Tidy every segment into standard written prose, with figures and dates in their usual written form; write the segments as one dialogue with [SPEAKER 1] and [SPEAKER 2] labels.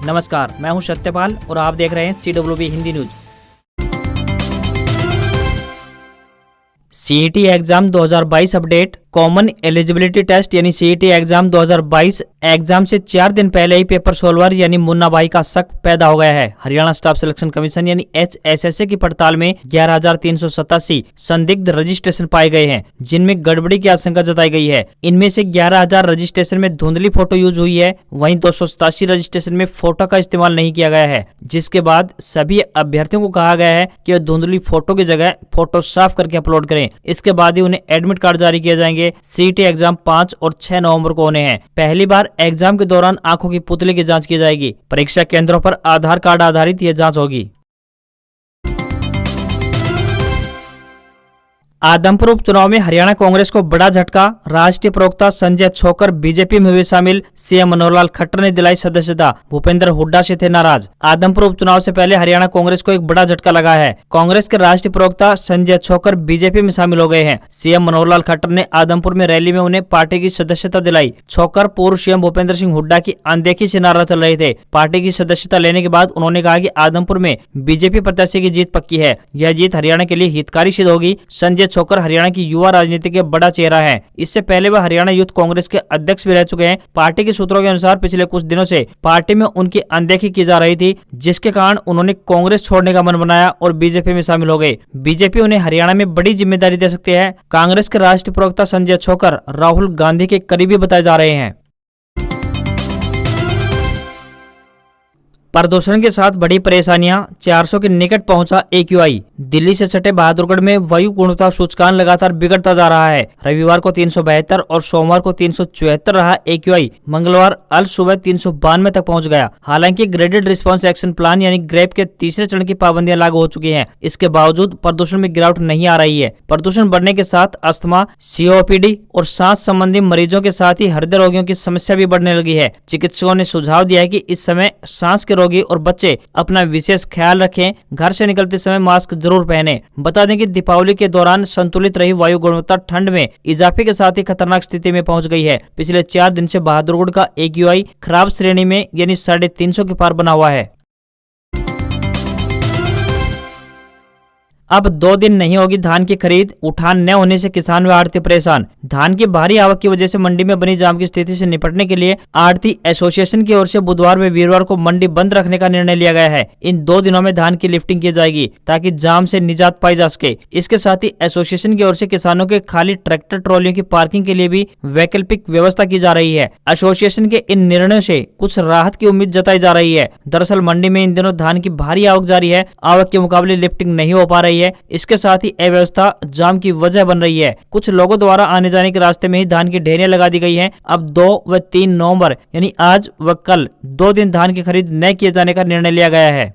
[SPEAKER 1] नमस्कार, मैं हूं सत्यपाल और आप देख रहे हैं CWB Hindi news. CET exam 2022 update. Common eligibility test यानी सीईटी एग्जाम 2022 एग्जाम से 4 दिन पहले ही पेपर सोल्वर यानी मुन्ना भाई का शक पैदा हो गया है। हरियाणा स्टाफ सिलेक्शन कमीशन यानी HSSA की पड़ताल में 11,387 संदिग्ध रजिस्ट्रेशन पाए गए हैं, जिनमें गड़बड़ी की आशंका जताई गई है। इनमें से 11,000 रजिस्ट्रेशन में धुंधली फोटो यूज हुई है, वहीं 287 रजिस्ट्रेशन में फोटो का इस्तेमाल नहीं किया गया है, जिसके बाद सभी अभ्यर्थियों को कहा गया है कि वे धुंधली फोटो की जगह फोटो साफ करके अपलोड करें। इसके बाद ही उन्हें एडमिट कार्ड जारी किए जाएंगे। सीईटी एग्जाम 5 और 6 नवंबर को होने हैं। पहली बार एग्जाम के दौरान आंखों की पुतली की जांच की जाएगी। परीक्षा केंद्रों पर आधार कार्ड आधारित यह जांच होगी। आदमपुर उपचुनाव में हरियाणा कांग्रेस को बड़ा झटका। राष्ट्रीय प्रवक्ता संजय छोकर बीजेपी में हुए शामिल। सीएम मनोहर लाल खट्टर ने दिलाई सदस्यता। भूपेंद्र हुड्डा से थे नाराज। आदमपुर उपचुनाव से पहले हरियाणा कांग्रेस को एक बड़ा झटका लगा है। कांग्रेस के राष्ट्रीय प्रवक्ता संजय छोकर बीजेपी में शामिल हो गए हैं। सीएम मनोहर लाल खट्टर ने आदमपुर में रैली में उन्हें पार्टी की सदस्यता दिलाई। छोकर पूर्व सीएम भूपेंद्र सिंह हुड्डा की अनदेखी से नाराज चल रहे थे। पार्टी की सदस्यता लेने के बाद उन्होंने कहा कि आदमपुर में बीजेपी प्रत्याशी की जीत पक्की है। यह जीत हरियाणा के लिए हितकारी सिद्ध होगी। संजय छोकर हरियाणा की युवा राजनीति के बड़ा चेहरा है। इससे पहले वह हरियाणा यूथ कांग्रेस के अध्यक्ष भी रह चुके हैं। पार्टी के सूत्रों के अनुसार पिछले कुछ दिनों से पार्टी में उनकी अनदेखी की जा रही थी, जिसके कारण उन्होंने कांग्रेस छोड़ने का मन बनाया और बीजेपी में शामिल हो गए। बीजेपी उन्हें हरियाणा में बड़ी जिम्मेदारी दे सकती है। कांग्रेस के राष्ट्रीय प्रवक्ता संजय छोकर राहुल गांधी के करीबी बताए जा रहे हैं। प्रदूषण के साथ बड़ी परेशानियां। 400 के निकट पहुंचा AQI। दिल्ली से सटे बहादुरगढ़ में वायु गुणवत्ता सूचकांक लगातार बिगड़ता जा रहा है। रविवार को 372 और सोमवार को 374 रहा AQI। मंगलवार अल सुबह 392 तक पहुंच गया। हालांकि ग्रेडेड रिस्पांस एक्शन प्लान यानी ग्रेप के तीसरे चरण की पाबंदियां लागू हो चुकी हैं। इसके बावजूद प्रदूषण में गिरावट नहीं आ रही है। प्रदूषण बढ़ने के साथ अस्थमा, COPD और सांस संबंधी मरीजों के साथ ही हृदय रोगियों की समस्या भी बढ़ने लगी है। चिकित्सकों ने सुझाव दिया है कि इस समय सांस के रोगी और बच्चे अपना विशेष ख्याल रखें। घर से निकलते समय मास्क जरूर पहनें। बता दें कि दीपावली के दौरान संतुलित रही वायु गुणवत्ता ठंड में इजाफे के साथ ही खतरनाक स्थिति में पहुंच गई है। पिछले 4 दिन से बहादुरगढ़ का AQI खराब श्रेणी में यानी 350 के पार बना हुआ है। अब 2 दिन नहीं होगी धान की खरीद। उठान न होने से किसान व आढ़ती परेशान। धान की भारी आवक की वजह से मंडी में बनी जाम की स्थिति से निपटने के लिए आढ़ती एसोसिएशन की ओर से बुधवार व वीरवार को मंडी बंद रखने का निर्णय लिया गया है। इन 2 दिनों में धान की लिफ्टिंग की जाएगी ताकि जाम से निजात पाई जा सके। इसके साथ ही एसोसिएशन की ओर से किसानों के खाली ट्रैक्टर ट्रॉलियों की पार्किंग के लिए भी वैकल्पिक व्यवस्था की जा रही है। एसोसिएशन के इन निर्णयों से कुछ राहत की उम्मीद जताई जा रही है। दरअसल मंडी में इन दिनों धान की भारी आवक जारी है। आवक के मुकाबले लिफ्टिंग नहीं हो पा रही है। इसके साथ ही अव्यवस्था जाम की वजह बन रही है। कुछ लोगों द्वारा आने जाने के रास्ते में ही धान की ढेरियां लगा दी गई हैं। अब 2 व 3 नवंबर यानी आज व कल 2 दिन धान की खरीद न किए जाने का निर्णय लिया गया है।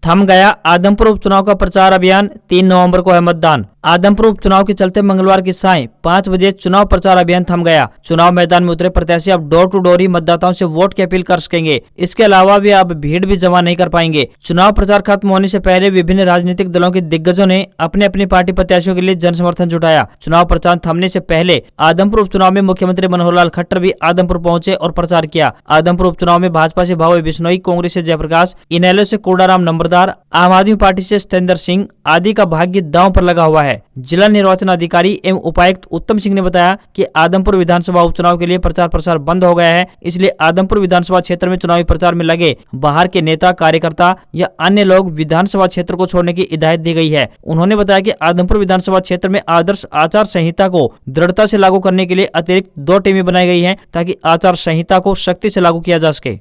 [SPEAKER 1] थम गया आदमपुर उपचुनाव का प्रचार अभियान। 3 नवंबर को है मतदान। आदमपुर उपचुनाव के चलते मंगलवार की सायं 5 बजे चुनाव प्रचार अभियान थम गया। चुनाव मैदान में उतरे प्रत्याशी अब डोर टू डोर ही मतदाताओं से वोट की अपील कर सकेंगे। इसके अलावा वे अब भीड़ भी जमा नहीं कर पाएंगे। चुनाव प्रचार खत्म होने से पहले विभिन्न राजनीतिक दलों के दिग्गजों ने अपने अपनी पार्टी प्रत्याशियों के लिए जन समर्थन जुटाया। चुनाव प्रचार थमने से पहले आदमपुर उपचुनाव में मुख्यमंत्री मनोहर लाल खट्टर भी आदमपुर पहुंचे और प्रचार किया। आदमपुर उपचुनाव में भाजपा से भावे बिश्नोई, कांग्रेस से जयप्रकाश, इनेलो से कोडाराम नंबरदार, आम आदमी पार्टी से सतेंद्र सिंह आदि का भाग्य दांव पर लगा हुआ है। जिला निर्वाचन अधिकारी एवं उपायुक्त उत्तम सिंह ने बताया कि आदमपुर विधानसभा उपचुनाव के लिए प्रचार प्रसार बंद हो गया है। इसलिए आदमपुर विधानसभा क्षेत्र में चुनावी प्रचार में लगे बाहर के नेता, कार्यकर्ता या अन्य लोग विधानसभा क्षेत्र को छोड़ने की हिदायत दी गई है। उन्होंने बताया कि आदमपुर विधानसभा क्षेत्र में आदर्श आचार संहिता को दृढ़ता से लागू करने के लिए अतिरिक्त 2 टीमें बनाई गई हैं ताकि आचार संहिता को सख्ती से लागू किया जा सके।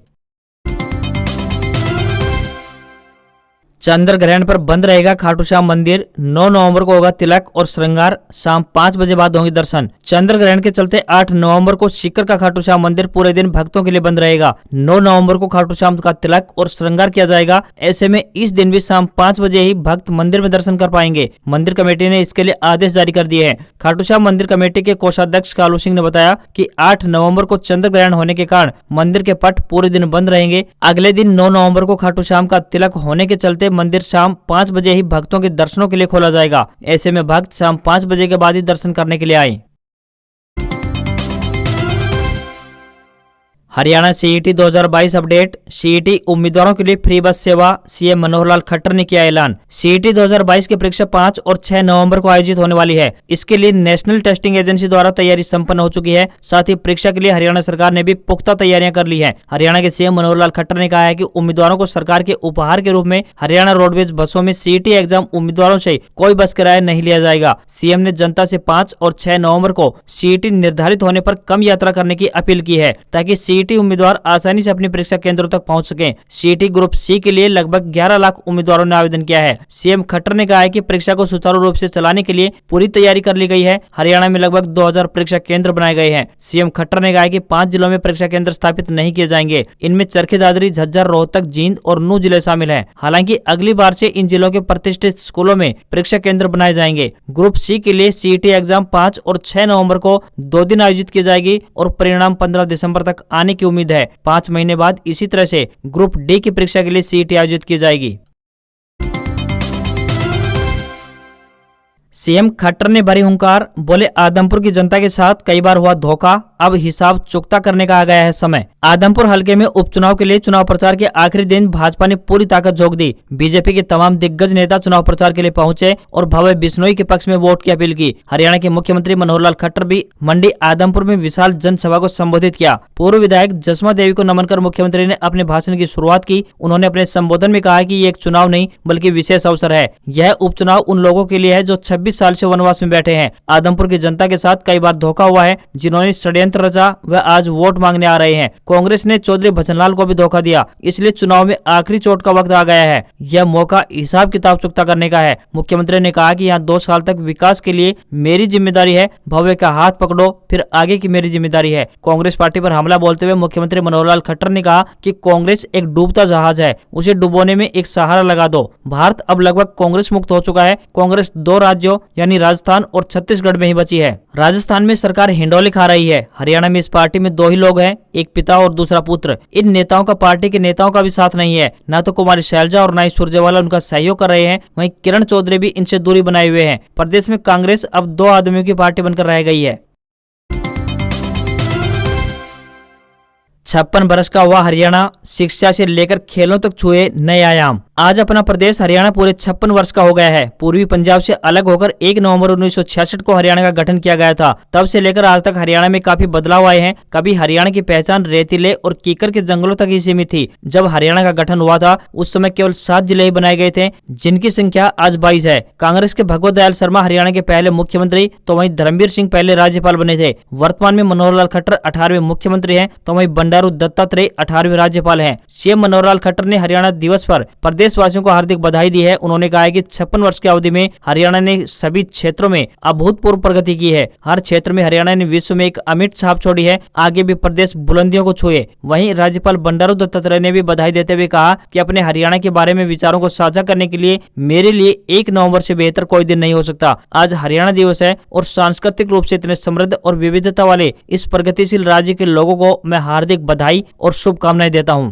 [SPEAKER 1] चंद्र ग्रहण पर बंद रहेगा खाटू श्याम मंदिर। 9 नवंबर को होगा तिलक और श्रृंगार। शाम 5 बजे बाद होंगे दर्शन। चंद्र ग्रहण के चलते 8 नवंबर को सीकर का खाटू श्याम मंदिर पूरे दिन भक्तों के लिए बंद रहेगा। 9 नवंबर को खाटू श्याम का तिलक और श्रृंगार किया जाएगा। ऐसे में इस दिन भी शाम 5 बजे ही भक्त मंदिर में दर्शन कर पाएंगे। मंदिर कमेटी ने इसके लिए आदेश जारी कर दिए हैं। खाटू श्याम मंदिर कमेटी के कोषाध्यक्ष कालू सिंह ने बताया कि 8 नवंबर को चंद्र ग्रहण होने के कारण मंदिर के पट पूरे दिन बंद रहेंगे। अगले दिन 9 नवंबर को खाटू श्याम का तिलक होने के चलते मंदिर शाम 5 बजे ही भक्तों के दर्शनों के लिए खोला जाएगा। ऐसे में भक्त शाम 5 बजे के बाद ही दर्शन करने के लिए आए। Haryana CET 2022 update. सीईटी उम्मीदवारों के लिए फ्री बस सेवा, सीएम मनोहर लाल खट्टर ने किया ऐलान। सीईटी 2022 की परीक्षा 5 और 6 नवंबर को आयोजित होने वाली है। इसके लिए नेशनल टेस्टिंग एजेंसी द्वारा तैयारी संपन्न हो चुकी है। साथ ही परीक्षा के लिए हरियाणा सरकार ने भी पुख्ता तैयारियां कर ली है। हरियाणा के सीएम मनोहर लाल खट्टर ने कहा है कि उम्मीदवारों को सरकार के उपहार के रूप में हरियाणा रोडवेज बसों में सीईटी एग्जाम उम्मीदवारों से कोई बस किराया नहीं लिया जाएगा। सीएम ने जनता से 5 और 6 नवंबर को सीईटी निर्धारित होने पर कम यात्रा करने की अपील की है, ताकि सीईटी उम्मीदवार आसानी से अपनी परीक्षा केंद्रों तक पहुंच सकें। सीईटी ग्रुप सी के लिए लगभग 11 लाख उम्मीदवारों ने आवेदन किया है। सीएम खट्टर ने कहा है कि परीक्षा को सुचारू रूप से चलाने के लिए पूरी तैयारी कर ली गई है। हरियाणा में लगभग 2000 परीक्षा केंद्र बनाए गए हैं। सीएम खट्टर ने कहा है कि 5 जिलों में परीक्षा केंद्र स्थापित नहीं किए जाएंगे। इनमें चरखी दादरी, झज्जर, रोहतक, जींद और नूह जिले शामिल हैं। हालांकि अगली बार से इन जिलों के प्रतिष्ठित स्कूलों में परीक्षा केंद्र बनाए जाएंगे। ग्रुप सी के लिए सीईटी एग्जाम 5 और 6 नवंबर को 2 दिन आयोजित की जाएगी और परिणाम 15 दिसंबर तक आने की उम्मीद है। 5 महीने बाद इसी तरह से ग्रुप डी की परीक्षा के लिए सीईटी आयोजित की जाएगी। सीएम खट्टर ने भरी हुंकार, बोले आदमपुर की जनता के साथ कई बार हुआ धोखा, अब हिसाब चुकता करने का आ गया है समय। आदमपुर हलके में उपचुनाव के लिए चुनाव प्रचार के आखिरी दिन भाजपा ने पूरी ताकत झोंक दी। बीजेपी के तमाम दिग्गज नेता चुनाव प्रचार के लिए पहुंचे और भव्य बिश्नोई के पक्ष में वोट की अपील की। हरियाणा के मुख्यमंत्री मनोहर लाल खट्टर भी मंडी आदमपुर में विशाल जनसभा को संबोधित किया। पूर्व विधायक जसमा देवी को नमन कर मुख्यमंत्री ने अपने भाषण की शुरुआत की। उन्होंने अपने संबोधन में कहा कि ये एक चुनाव नहीं बल्कि विशेष अवसर है। यह उपचुनाव उन लोगों के लिए है जो 26 साल से वनवास में बैठे हैं। आदमपुर की जनता के साथ कई बार धोखा हुआ है। जिन्होंने षड्यंत्र रचा वह आज वोट मांगने आ रहे हैं। कांग्रेस ने चौधरी भजनलाल को भी धोखा दिया, इसलिए चुनाव में आखिरी चोट का वक्त आ गया है। यह मौका हिसाब किताब चुकता करने का है। मुख्यमंत्री ने कहा कि यहाँ 2 साल तक विकास के लिए मेरी जिम्मेदारी है। भव्य का हाथ पकड़ो, फिर आगे की मेरी जिम्मेदारी है। कांग्रेस पार्टी पर हमला बोलते हुए मुख्यमंत्री मनोहर लाल खट्टर ने कहा कि कांग्रेस एक डूबता जहाज है, उसे डुबोने में एक सहारा लगा दो। भारत अब लगभग कांग्रेस मुक्त हो चुका है। कांग्रेस 2 राज्यों यानी राजस्थान और छत्तीसगढ़ में ही बची है। राजस्थान में सरकार हिंडोले खा रही है। हरियाणा में इस पार्टी में 2 ही लोग हैं, एक पिता और दूसरा पुत्र। इन नेताओं का पार्टी के नेताओं का भी साथ नहीं है। न तो कुमारी शैलजा और न ही सुरजेवाला उनका सहयोग कर रहे हैं। वहीं किरण चौधरी भी इनसे दूरी बनाए हुए हैं। प्रदेश में कांग्रेस अब 2 आदमियों की पार्टी बनकर रह गई है। 56 वर्ष का हुआ हरियाणा, शिक्षा से लेकर खेलों तक छुए नए आयाम। आज अपना प्रदेश हरियाणा पूरे 56 वर्ष का हो गया है। पूर्वी पंजाब से अलग होकर 1 नवंबर 1966 को हरियाणा का गठन किया गया था। तब से लेकर आज तक हरियाणा में काफी बदलाव आए हैं। कभी हरियाणा की पहचान रेतीले और कीकर के जंगलों तक ही सीमित थी। जब हरियाणा का गठन हुआ था उस समय केवल 7 जिले ही बनाए गए थे, जिनकी संख्या आज 22 है। कांग्रेस के भगवत दयाल शर्मा हरियाणा के पहले मुख्यमंत्री, तो वहीं धर्मवीर सिंह पहले राज्यपाल बने थे। वर्तमान में मनोहर लाल खट्टर 18वें मुख्यमंत्री हैं, तो वहीं बंडारू दत्तात्रेय 18वें राज्यपाल हैं। सीएम मनोहर लाल खट्टर ने हरियाणा दिवस पर प्रदेशवासियों को हार्दिक बधाई दी है। उन्होंने कहा है कि 56 वर्ष की अवधि में हरियाणा ने सभी क्षेत्रों में अभूतपूर्व प्रगति की है। हर क्षेत्र में हरियाणा ने विश्व में एक अमिट छाप छोड़ी है। आगे भी प्रदेश बुलंदियों को छुए। वहीं राज्यपाल बंडारू दत्तात्रेय ने भी बधाई देते हुए कहा कि अपने हरियाणा के बारे में विचारों को साझा करने के लिए मेरे लिए 1 नवंबर से बेहतर कोई दिन नहीं हो सकता। आज हरियाणा दिवस है और सांस्कृतिक रूप से इतने समृद्ध और विविधता वाले इस प्रगतिशील राज्य के लोगों को मैं हार्दिक बधाई और शुभकामनाएं देता हूं।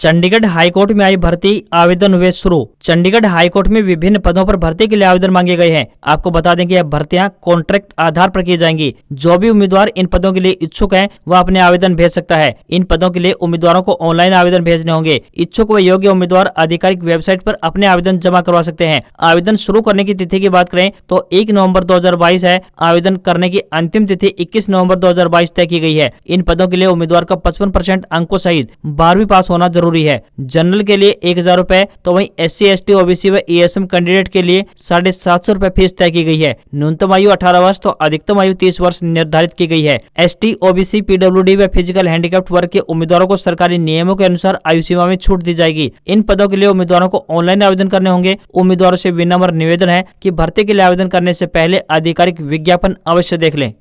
[SPEAKER 1] चंडीगढ़ हाईकोर्ट में आई भर्ती, आवेदन हुए शुरू। चंडीगढ़ हाईकोर्ट में विभिन्न पदों पर भर्ती के लिए आवेदन मांगे गए हैं। आपको बता दें कि यह भर्तियां कॉन्ट्रैक्ट आधार पर की जाएंगी। जो भी उम्मीदवार इन पदों के लिए इच्छुक है वह अपने आवेदन भेज सकता है। इन पदों के लिए उम्मीदवारों को ऑनलाइन आवेदन भेजने होंगे। इच्छुक व योग्य उम्मीदवार आधिकारिक वेबसाइट पर अपने आवेदन जमा करवा सकते हैं। आवेदन शुरू करने की तिथि की बात करें तो 1 नवंबर 2022 है। आवेदन करने की अंतिम तिथि 21 नवंबर 2022 तय की गई है। इन पदों के लिए उम्मीदवार का 55% अंकों सहित 12वीं पास होना जरूरी है। जनरल के लिए 1000 रुपए, तो वहीं SC, ST, OBC व ESM कैंडिडेट के लिए 750 रुपए फीस तय की गई है। न्यूनतम आयु 18 वर्ष तो अधिकतम आयु 30 वर्ष निर्धारित की गई है। ST, OBC, PWD व फिजिकल हैंडीकैप्ड वर्ग के उम्मीदवारों को सरकारी नियमों के अनुसार आयु सीमा में छूट दी जाएगी। इन पदों के लिए उम्मीदवारों को ऑनलाइन आवेदन करने होंगे। उम्मीदवारों से विनम्र निवेदन है कि भर्ती के लिए आवेदन करने से पहले आधिकारिक विज्ञापन अवश्य देख लें।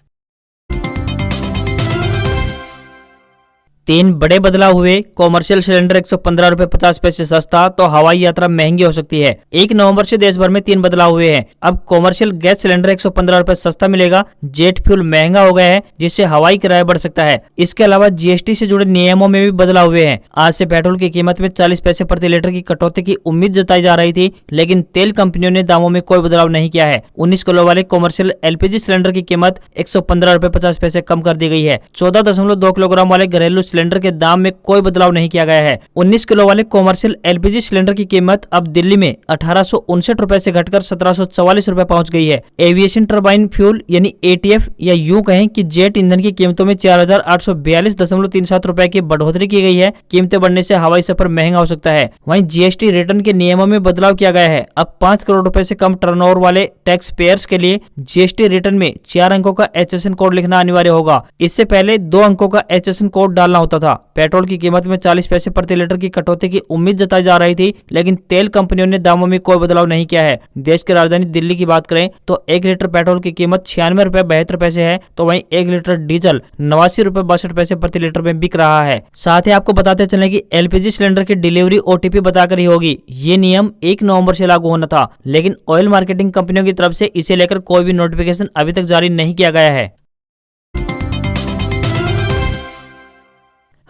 [SPEAKER 1] तीन बड़े बदलाव हुए। कॉमर्शियल सिलेंडर 115 रुपए 50 पैसे सस्ता, तो हवाई यात्रा महंगी हो सकती है। 1 नवंबर से देश भर में 3 बदलाव हुए हैं। अब कॉमर्शियल गैस सिलेंडर 115 रुपए सस्ता मिलेगा। जेट फ्यूल महंगा हो गया है, जिससे हवाई किराया बढ़ सकता है। इसके अलावा जीएसटी से जुड़े नियमों में भी बदलाव हुए हैं। आज से पेट्रोल की कीमत में 40 पैसे प्रति लीटर की कटौती की उम्मीद जताई जा रही थी, लेकिन तेल कंपनियों ने दामों में कोई बदलाव नहीं किया है। 19 किलो वाले कॉमर्शियल एलपीजी सिलेंडर की कीमत 115 रुपए 50 पैसे कम कर दी गई है। 14.2 किलोग्राम वाले घरेलू सिलेंडर के दाम में कोई बदलाव नहीं किया गया है। 19 किलो वाले कॉमर्शियल एलपीजी सिलेंडर की कीमत अब दिल्ली में 1859 रुपए से घटकर 1744 रुपए पहुंच गई है। एविएशन टर्बाइन फ्यूल यानी एटीएफ या यूं कहें कि जेट ईंधन की कीमतों में 4842.37 रुपए की बढ़ोतरी की गई है। कीमतें बढ़ने से हवाई सफर महंगा हो सकता है। वहीं जीएसटी रिटर्न के नियमों में बदलाव किया गया है। अब 5 करोड़ रुपए से कम टर्नओवर वाले टैक्स पेयर्स के लिए जीएसटी रिटर्न में 4 अंकों का एचएसएन कोड लिखना अनिवार्य होगा। इससे पहले 2 अंकों का एचएसएन कोड डालना होता था। पेट्रोल की कीमत में 40 पैसे प्रति लीटर की कटौती की उम्मीद जताई जा रही थी, लेकिन तेल कंपनियों ने दामों में कोई बदलाव नहीं किया है। देश की राजधानी दिल्ली की बात करें तो 1 लीटर पेट्रोल की कीमत 96 रुपए 72 पैसे है, तो वहीं 1 लीटर डीजल 89 रुपए 62 पैसे प्रति लीटर में बिक रहा है। साथ ही आपको बताते चलें कि एलपीजी सिलेंडर की डिलीवरी ओटीपी बताकर ही होगी। ये नियम 1 नवंबर से लागू होना था, लेकिन ऑयल मार्केटिंग कंपनियों की तरफ से इसे लेकर कोई भी नोटिफिकेशन अभी तक जारी नहीं किया गया है।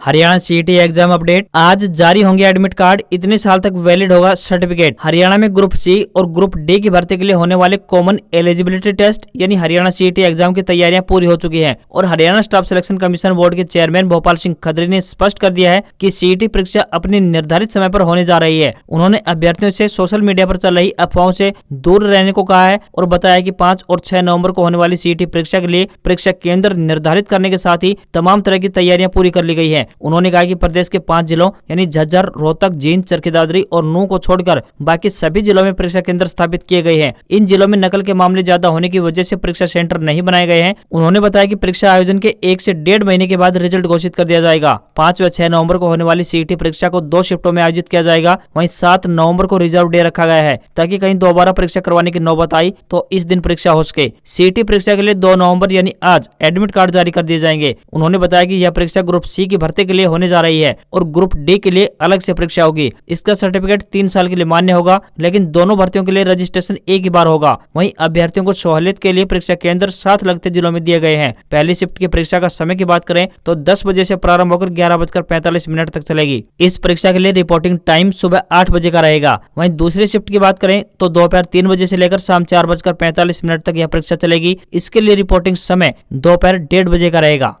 [SPEAKER 1] Haryana CET exam update. आज जारी होंगे एडमिट कार्ड, इतने साल तक वैलिड होगा सर्टिफिकेट। हरियाणा में ग्रुप सी और ग्रुप डी की भर्ती के लिए होने वाले कॉमन एलिजिबिलिटी टेस्ट यानी हरियाणा सीईटी एग्जाम की तैयारियां पूरी हो चुकी हैं और Haryana staff selection commission board के चेयरमैन भोपाल सिंह खत्री ने स्पष्ट कर दिया है कि सीईटी परीक्षा अपने निर्धारित समय पर होने जा रही है। उन्होंने अभ्यर्थियों से सोशल मीडिया पर चल रही अफवाहों से दूर रहने को कहा है और बताया कि 5 और 6 नवंबर को होने वाली सीईटी परीक्षा के लिए परीक्षा केंद्र निर्धारित करने के साथ ही तमाम तरह की तैयारियां पूरी कर ली गई है। उन्होंने कहा कि प्रदेश के 5 जिलों यानी झज्जर, रोहतक, जींद, चरखी दादरी और नूंह को छोड़कर बाकी सभी जिलों में परीक्षा केंद्र स्थापित किए गए हैं। इन जिलों में नकल के मामले ज्यादा होने की वजह से परीक्षा सेंटर नहीं बनाए गए हैं। उन्होंने बताया कि परीक्षा आयोजन के 1 से 1.5 महीने के बाद रिजल्ट घोषित कर दिया जाएगा। 5 व 6 नवंबर को होने वाली सीईटी परीक्षा को 2 शिफ्टों में आयोजित किया जाएगा। वहीं 7 नवंबर को रिजर्व डे रखा गया है ताकि कहीं दोबारा परीक्षा करवाने की नौबत आई तो इस दिन परीक्षा हो सके। सीईटी परीक्षा के लिए 2 नवंबर यानी आज एडमिट कार्ड जारी कर दिए जाएंगे। उन्होंने बताया कि यह परीक्षा ग्रुप सी की भर्ती के लिए होने जा रही है और ग्रुप डी के लिए अलग से परीक्षा होगी। इसका सर्टिफिकेट 3 साल के लिए मान्य होगा, लेकिन दोनों भर्तियों के लिए रजिस्ट्रेशन एक ही बार होगा। वहीं अभ्यर्थियों को सहूलियत के लिए परीक्षा केंद्र साथ लगते जिलों में दिए गए हैं। पहली शिफ्ट की परीक्षा का समय की बात करें तो 10 बजे से प्रारंभ होकर 11:45 तक चलेगी। इस परीक्षा के लिए रिपोर्टिंग टाइम सुबह 8 बजे का रहेगा। वहीं दूसरी शिफ्ट की बात करें तो दोपहर 3 बजे से लेकर शाम 4:45 तक यह परीक्षा चलेगी। इसके लिए रिपोर्टिंग समय दोपहर 1:30 बजे का रहेगा।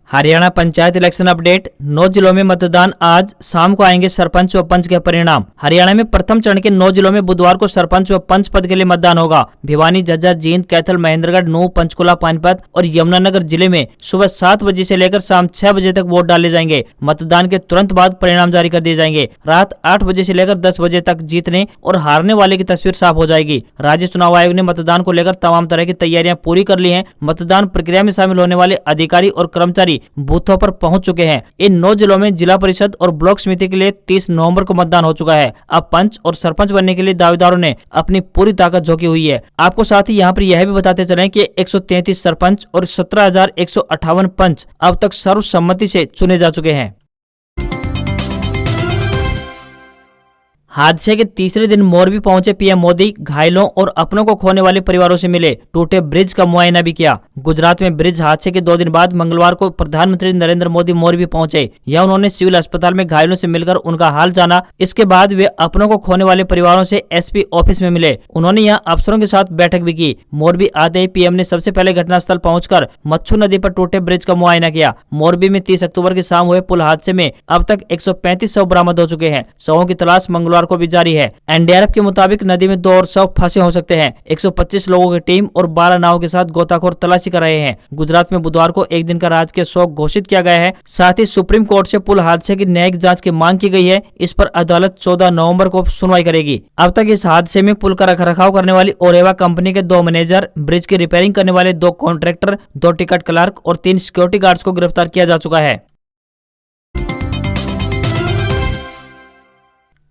[SPEAKER 1] Haryana panchayat election update. 9 जिलों में मतदान। आज शाम को आएंगे सरपंच व पंच के परिणाम। हरियाणा में प्रथम चरण के 9 जिलों में बुधवार को सरपंच व पंच पद के लिए मतदान होगा। भिवानी, झज्जर, जींद, कैथल, महेंद्रगढ़, नूंह, पंचकुला, पानीपत और यमुनानगर जिले में सुबह 7 बजे से लेकर शाम 6 बजे तक वोट डाले जाएंगे। मतदान के तुरंत बाद परिणाम जारी कर दिए जाएंगे। रात 8 बजे से लेकर 10 बजे तक जीतने और हारने वाले की तस्वीर साफ हो जाएगी। राज्य चुनाव आयोग ने मतदान को लेकर तमाम तरह की तैयारियां पूरी कर ली हैं। मतदान प्रक्रिया में शामिल होने वाले अधिकारी और कर्मचारी बूथों पर पहुंच चुके हैं। इन 9 जिलों में जिला परिषद और ब्लॉक समिति के लिए 30 नवंबर को मतदान हो चुका है। अब पंच और सरपंच बनने के लिए दावेदारों ने अपनी पूरी ताकत झोंकी हुई है। आपको साथ ही यहाँ पर यह भी बताते चलें कि 133 सरपंच और 17,158 पंच अब तक सर्वसम्मति से चुने जा चुके हैं। हादसे के तीसरे दिन मोरबी पहुंचे पीएम मोदी, घायलों और अपनों को खोने वाले परिवारों से मिले, टूटे ब्रिज का मुआयना भी किया। गुजरात में ब्रिज हादसे के 2 दिन बाद मंगलवार को प्रधानमंत्री नरेंद्र मोदी मोरबी पहुंचे। यह उन्होंने सिविल अस्पताल में घायलों से मिलकर उनका हाल जाना। इसके बाद वे अपनों को खोने वाले परिवारों से एसपी ऑफिस में मिले। उन्होंने यहाँ अफसरों के साथ बैठक भी की। मोरबी आते ही पीएम ने सबसे पहले घटनास्थल पहुंचकर मच्छू नदी पर टूटे ब्रिज का मुआयना किया। मोरबी में 30 अक्टूबर की शाम हुए पुल हादसे में अब तक 135 शव बरामद हो चुके हैं। शवों की तलाश मंगलवार को भी जारी है। एनडीआरएफ के मुताबिक नदी में 2 और शव फंसे हो सकते हैं। 125 लोगों की टीम और 12 नाव के साथ गोताखोर तलाशी कर रहे हैं। गुजरात में बुधवार को एक दिन का राजकीय शोक घोषित किया गया है। साथ ही सुप्रीम कोर्ट से पुल हादसे की न्यायिक जांच की मांग की गई है। इस पर अदालत 14 नवंबर को सुनवाई करेगी। अब तक इस हादसे में पुल का रखरखाव करने वाली ओरेवा कंपनी के 2 मैनेजर, ब्रिज की रिपेयरिंग करने वाले 2 कॉन्ट्रैक्टर, 2 टिकट क्लर्क और 3 सिक्योरिटी गार्ड्स को गिरफ्तार किया जा चुका है।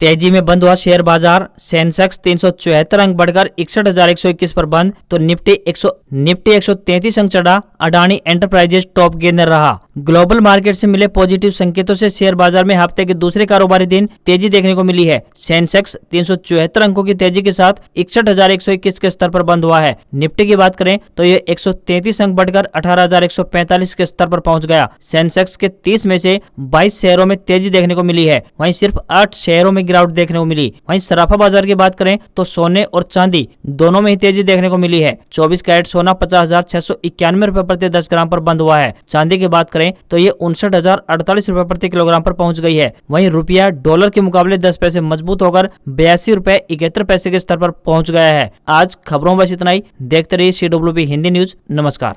[SPEAKER 1] तेजी में बंद हुआ शेयर बाजार। सेंसेक्स 374 अंक बढ़कर 61,121 पर बंद, तो निफ्टी 133 अंक चढ़ा। अडानी एंटरप्राइजेज टॉप गेनर रहा। ग्लोबल मार्केट से मिले पॉजिटिव संकेतों से शेयर बाजार में हफ्ते के दूसरे कारोबारी दिन तेजी देखने को मिली है। सेंसेक्स 374 अंकों की तेजी के साथ 61,121 के स्तर पर बंद हुआ है। निफ्टी की बात करें तो ये 133 अंक बढ़कर 18,145 के स्तर पर पहुंच गया। सेंसेक्स के 30 में से 22 शेयरों में तेजी देखने को मिली है, वहीं सिर्फ 8 शेयरों में गिरावट देखने को मिली। वहीं सराफा बाजार की बात करें तो सोने और चांदी दोनों में ही तेजी देखने को मिली है। 24 कैरेट सोना 50,691 रुपए प्रति 10 ग्राम पर बंद हुआ है। चांदी की बात करें तो ये 59,048 रुपए प्रति किलोग्राम पर पहुंच गई है। वहीं रुपया डॉलर के मुकाबले 10 पैसे मजबूत होकर 82 रुपए 71 पैसे के स्तर पर पहुंच गया है। आज खबरों में बस इतना ही। देखते रहिए CWB हिंदी न्यूज। नमस्कार।